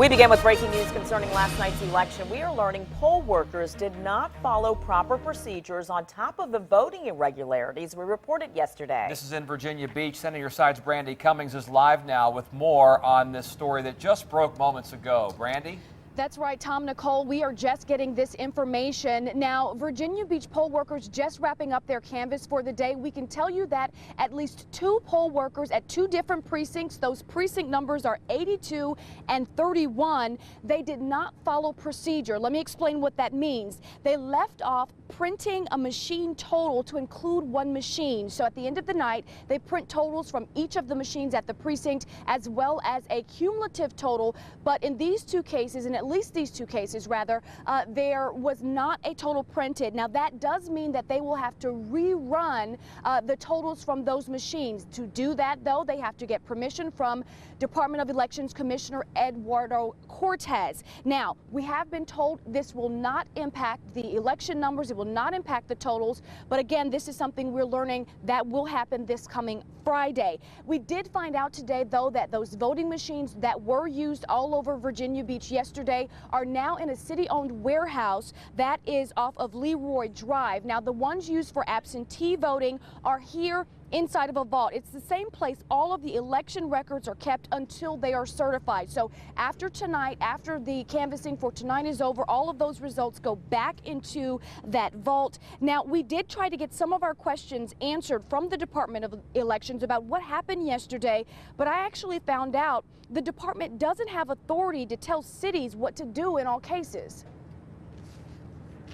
We begin with breaking news concerning last night's election. We are learning poll workers did not follow proper procedures on top of the voting irregularities we reported yesterday. This is in Virginia Beach. Senator Side's Brandi Cummings is live now with more on this story that just broke moments ago. Brandi? That's right, Tom, Nicole. We are just getting this information. Now, Virginia Beach poll workers just wrapping up their canvass for the day. We can tell you that at least 2 poll workers at 2 different precincts, those precinct numbers are 82 and 31, they did not follow procedure. Let me explain what that means. They left off printing a machine total to include one machine. So at the end of the night, they print totals from each of the machines at the precinct as well as a cumulative total. But in these 2 cases, in at least these 2 cases rather, there was not a total printed. Now that does mean that they will have to rerun the totals from those machines. To do that though, they have to get permission from Department of Elections Commissioner Eduardo Cortez. Now, we have been told this will not impact the election numbers. It will not impact the totals. But again, this is something we're learning that will happen this coming Friday. We did find out today though that those voting machines that were used all over Virginia Beach yesterday are now in a city-owned warehouse that is off of Leroy Drive. Now, the ones used for absentee voting are here inside of a vault. It's the same place all of the election records are kept until they are certified. So after tonight, after the canvassing for tonight is over, all of those results go back into that vault. Now, we did try to get some of our questions answered from the Department of Elections about what happened yesterday, but I actually found out the department doesn't have authority to tell cities what to do in all cases.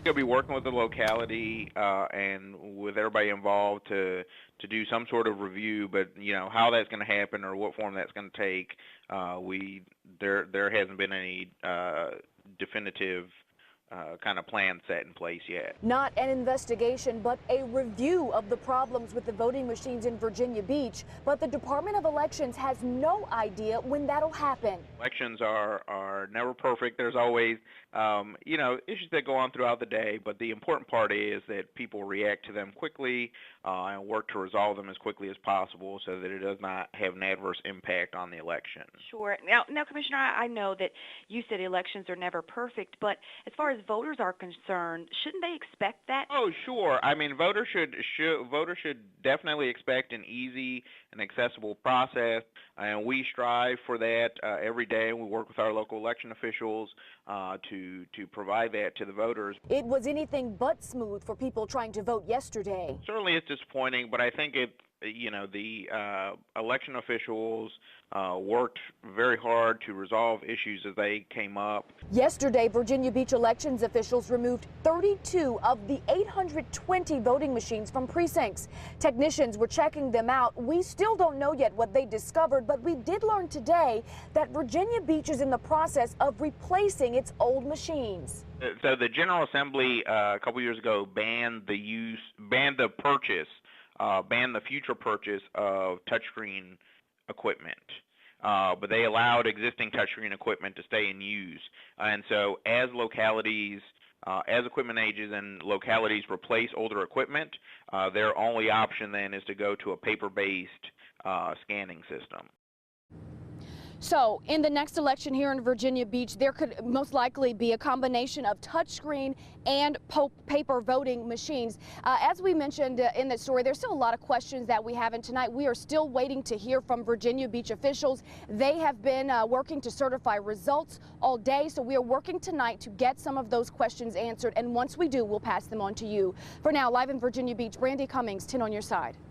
We'll be working with the locality and with everybody involved to do some sort of review, but you know how that's going to happen or what form that's going to take. There hasn't been any definitive kind of plan set in place yet. Not an investigation, but a review of the problems with the voting machines in Virginia Beach. But the Department of Elections has no idea when that'll happen. Elections are never perfect. There's always, issues that go on throughout the day, but the important part is that people react to them quickly and work to resolve them as quickly as possible so that it does not have an adverse impact on the election. Sure. Now, Commissioner, I know that you said elections are never perfect, but as far as voters are concerned, shouldn't they expect that? Oh, sure. I mean, voters should definitely expect an easy and accessible process, and we strive for that every day. We work with our local election officials to provide that to the voters. It was anything but smooth for people trying to vote yesterday. Certainly, it's disappointing, but I think the election officials worked very hard to resolve issues as they came up. Yesterday, Virginia Beach elections officials removed 32 of the 820 voting machines from precincts. Technicians were checking them out. We still don't know yet what they discovered, but we did learn today that Virginia Beach is in the process of replacing its old machines. So the General Assembly a couple years ago banned the future purchase of touchscreen equipment, but they allowed existing touchscreen equipment to stay in use. And so as localities, as equipment ages and localities replace older equipment, their only option then is to go to a paper-based scanning system. So in the next election here in Virginia Beach, there could most likely be a combination of touchscreen and paper voting machines. As we mentioned in the story, there's still a lot of questions that we have, and tonight we are still waiting to hear from Virginia Beach officials. They have been working to certify results all day, so we are working tonight to get some of those questions answered, and once we do, we'll pass them on to you. For now, live in Virginia Beach, Brandi Cummings, 10 on your side.